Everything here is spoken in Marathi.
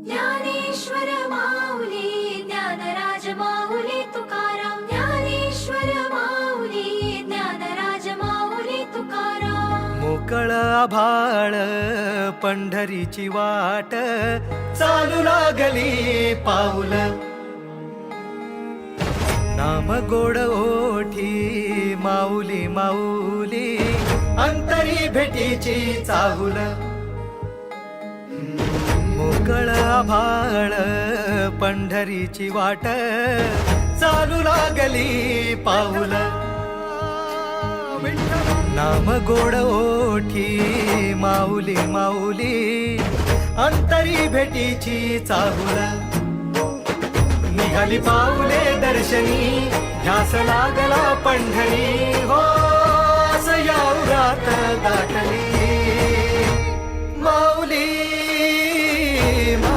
ज्ञानेश्वर माऊली ज्ञानराज माऊली तुकाराम ज्ञानेश्वर माऊली ज्ञानराज माऊली तुकाराम मोकळ आभाळ पंढरीची वाट चालू लागली पाऊल नाम गोड ओठी माऊली माऊली अंतरी भेटीची चाहुल मोकळ आभाळ पंढरीची वाट चालू लागली पाऊल नाम गोड ओठी माऊली माऊली अंतरी भेटीची चाहुल निघाली पाऊले दर्शनी ध्यास लागला पंढरी हो असं या उरात दाटली माऊली